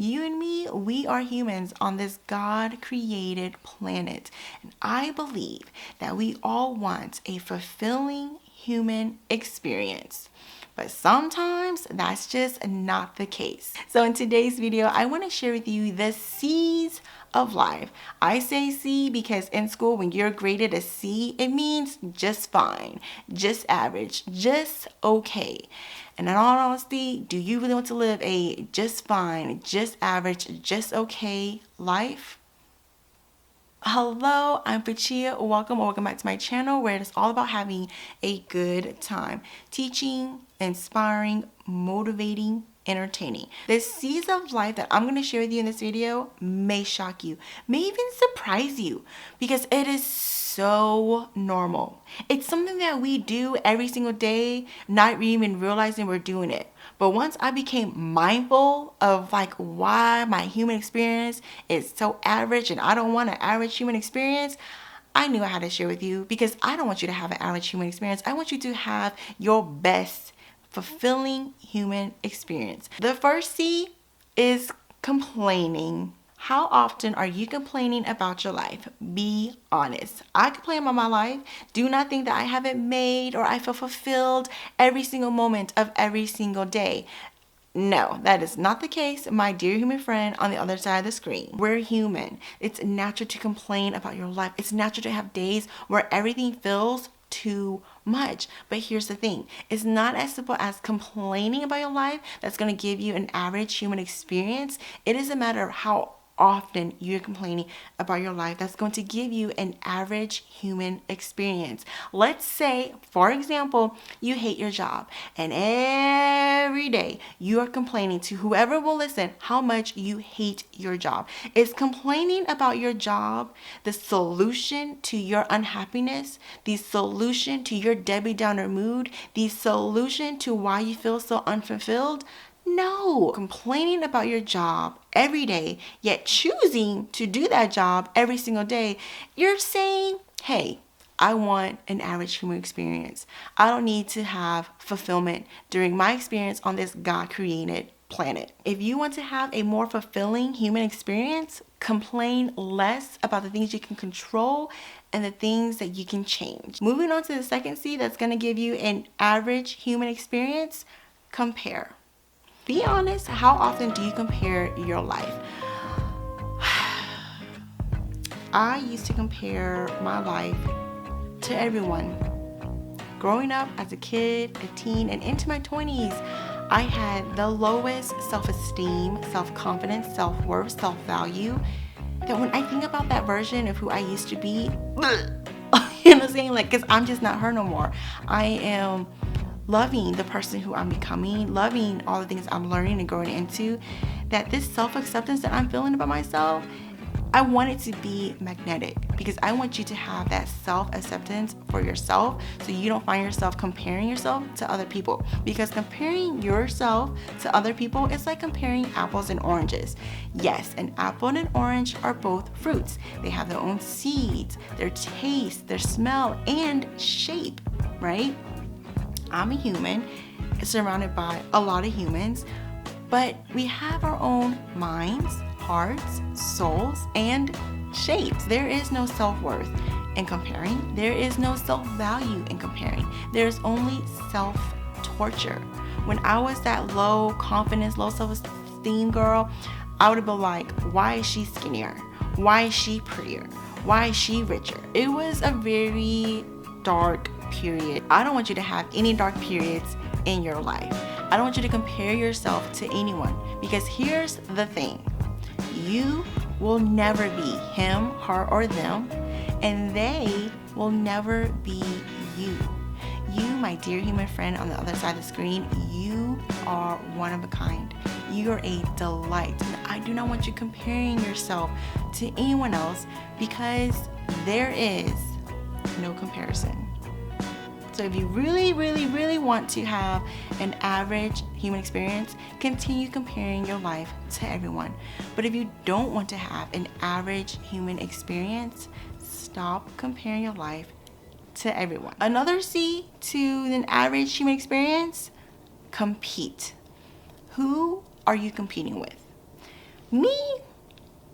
You and me, we are humans on this God-created planet. And I believe that we all want a fulfilling human experience. But sometimes that's just not the case. So in today's video, I want to share with you the C's of life. I say C because in school, when you're graded a C, it means just fine, just average, just okay. And in all honesty, do you really want to live a just fine, just average, just okay life? Hello, I'm Fachia. Welcome back to my channel where it is all about having a good time. Teaching, inspiring, motivating, entertaining. The C's of life that I'm going to share with you in this video may shock you, may even surprise you because it is so normal. It's something that we do every single day, not even realizing we're doing it. But once I became mindful of why my human experience is so average and I don't want an average human experience, I knew I had to share with you because I don't want you to have an average human experience. I want you to have your best fulfilling human experience. The first C is complaining. How often are you complaining about your life? Be honest. I complain about my life. Do not think that I haven't made or I feel fulfilled every single moment of every single day. No, that is not the case, my dear human friend on the other side of the screen. We're human. It's natural to complain about your life. It's natural to have days where everything feels too much. But here's the thing. It's not as simple as complaining about your life that's going to give you an average human experience. It is a matter of how often you're complaining about your life that's going to give you an average human experience. Let's say, for example, you hate your job and every day you are complaining to whoever will listen how much you hate your job. Is complaining about your job the solution to your unhappiness, the solution to your Debbie Downer mood, the solution to why you feel so unfulfilled? No. Complaining about your job every day, yet choosing to do that job every single day, you're saying, hey, I want an average human experience. I don't need to have fulfillment during my experience on this God-created planet. If you want to have a more fulfilling human experience, complain less about the things you can control and the things that you can change. Moving on to the second C that's going to give you an average human experience, compare. Be honest, how often do you compare your life? I used to compare my life to everyone. Growing up as a kid, a teen, and into my 20s, I had the lowest self-esteem, self-confidence, self-worth, self-value, that when I think about that version of who I used to be, you know what I'm saying? Because I'm just not her no more. I am loving the person who I'm becoming, loving all the things I'm learning and growing into, that this self-acceptance that I'm feeling about myself, I want it to be magnetic because I want you to have that self-acceptance for yourself so you don't find yourself comparing yourself to other people, because comparing yourself to other people is like comparing apples and oranges. Yes, an apple and an orange are both fruits. They have their own seeds, their taste, their smell, and shape, right? I'm a human surrounded by a lot of humans, but we have our own minds, hearts, souls, and shapes. There is no self-worth in comparing. There is no self-value in comparing. There's only self-torture. When I was that low confidence, low self-esteem girl, I would have been like, why is she skinnier? Why is she prettier? Why is she richer? It was a very dark period. I don't want you to have any dark periods in your life. I don't want you to compare yourself to anyone, because here's the thing. You will never be him, her, or them, and they will never be you. You, my dear human friend on the other side of the screen, you are one of a kind. You are a delight. And I do not want you comparing yourself to anyone else, because there is no comparison. So if you really, really, really want to have an average human experience, continue comparing your life to everyone. But if you don't want to have an average human experience, stop comparing your life to everyone. Another C to an average human experience, compete. Who are you competing with? Me,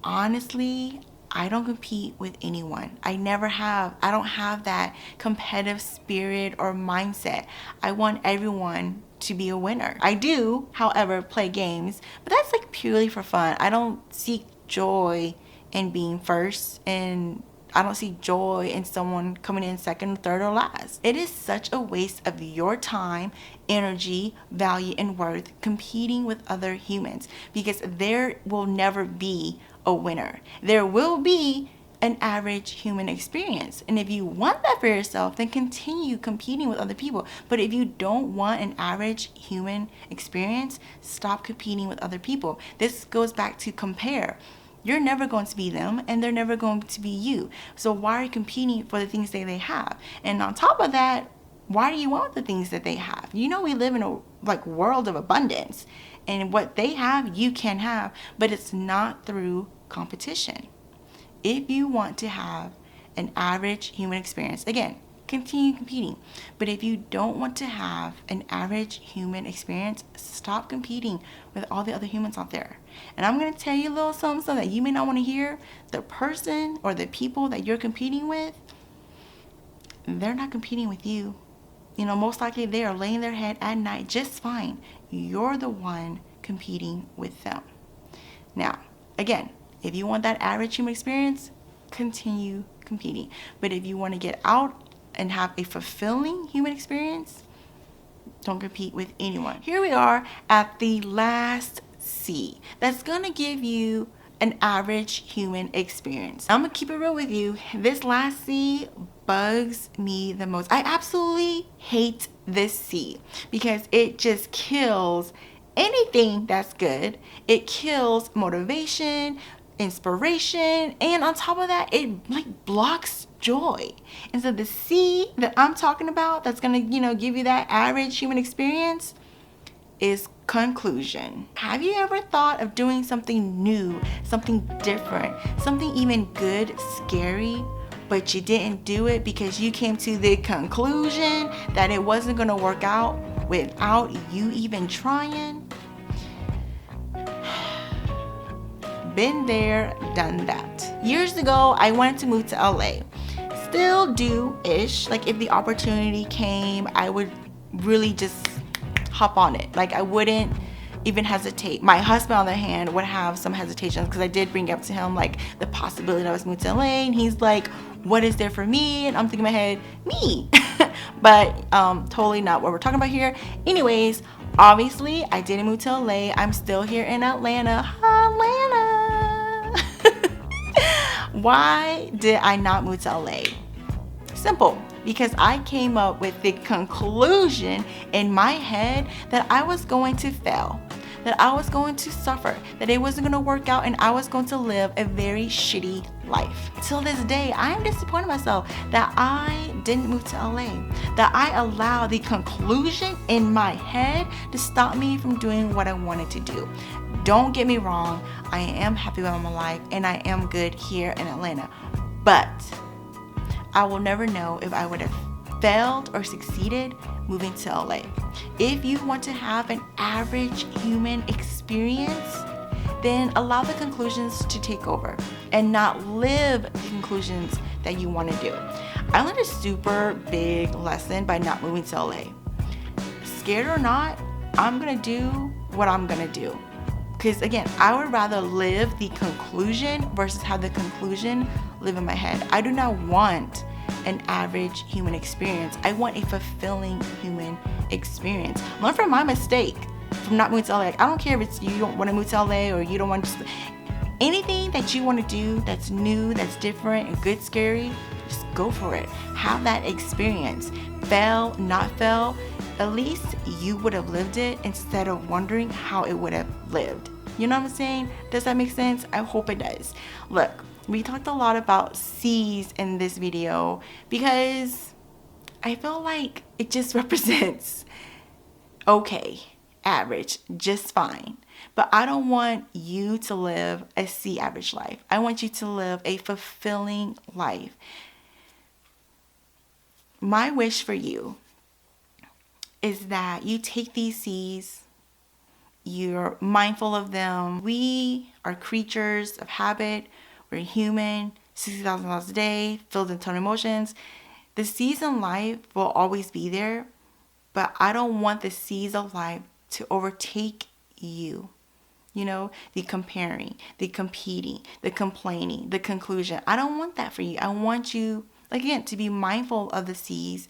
honestly, I don't compete with anyone. I never have. I don't have that competitive spirit or mindset. I want everyone to be a winner. I do, however, play games, but that's like purely for fun. I don't seek joy in being first, and I don't see joy in someone coming in second, third, or last. It is such a waste of your time, energy, value, and worth competing with other humans, because there will never be a winner. There will be an average human experience. And if you want that for yourself, then continue competing with other people. But if you don't want an average human experience, stop competing with other people. This goes back to compare. You're never going to be them, and they're never going to be you. So why are you competing for the things that they have? And on top of that, why do you want the things that they have? You know, we live in a world of abundance, and what they have, you can have, but it's not through competition. If you want to have an average human experience, again, continue competing. But if you don't want to have an average human experience, stop competing with all the other humans out there. And I'm going to tell you a little something that you may not want to hear. The person or the people that you're competing with, they're not competing with you. You know, most likely they are laying their head at night just fine. You're the one competing with them. Now, again, if you want that average human experience, continue competing. But if you want to get out and have a fulfilling human experience, don't compete with anyone. Here we are at the last C. That's going to give you an average human experience. I'm going to keep it real with you. This last C bugs me the most. I absolutely hate this C because it just kills anything that's good. It kills motivation, inspiration, and on top of that, it blocks joy. And so the C that I'm talking about that's gonna give you that average human experience is conclusion. Have you ever thought of doing something new, something different, something even good, scary, but you didn't do it because you came to the conclusion that it wasn't gonna work out without you even trying? Been there, done that. Years ago, I wanted to move to LA. Still do-ish. Like if the opportunity came, I would really just hop on it. Like I wouldn't even hesitate. My husband, on the other hand, would have some hesitations because I did bring up to him like the possibility that I was moving to LA, and he's like, what is there for me? And I'm thinking in my head, me. But totally not what we're talking about here. Anyways, obviously I didn't move to LA. I'm still here in Atlanta. Why did I not move to LA? Simple. Because I came up with the conclusion in my head that I was going to fail, that I was going to suffer, that it wasn't going to work out, and I was going to live a very shitty life. Till this day, I am disappointed in myself that I didn't move to LA, that I allowed the conclusion in my head to stop me from doing what I wanted to do. Don't get me wrong, I am happy with my life and I am good here in Atlanta, but I will never know if I would have failed or succeeded moving to LA. If you want to have an average human experience, then allow the conclusions to take over and not live the conclusions that you want to do. I learned a super big lesson by not moving to LA. Scared or not, I'm gonna do what I'm gonna do. Because again, I would rather live the conclusion versus have the conclusion live in my head. I do not want an average human experience. I want a fulfilling human experience. Learn from my mistake from not moving to LA. Like, I don't care if it's you don't want to move to LA or you don't want to. Anything that you want to do that's new, that's different, and good, scary, just go for it. Have that experience. Fail, not fail. At least you would have lived it instead of wondering how it would have lived. You know what I'm saying? Does that make sense? I hope it does. Look, we talked a lot about C's in this video because I feel like it just represents okay, average, just fine. But I don't want you to live a C average life. I want you to live a fulfilling life. My wish for you is that you take these C's you're mindful of them. We are creatures of habit. We're human, 60,000 thoughts a day, filled with ton of emotions. The seas in life will always be there, but I don't want the seas of life to overtake you. You know, the comparing, the competing, the complaining, the conclusion. I don't want that for you. I want you, again, to be mindful of the seas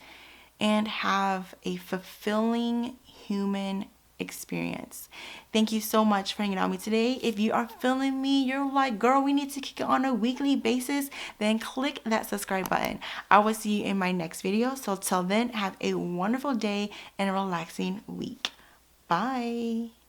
and have a fulfilling human experience. Thank you so much for hanging out with me today. If you are feeling me, you're like, girl, we need to kick it on a weekly basis, then click that subscribe button. I will see you in my next video. So till then, have a wonderful day and a relaxing week. Bye.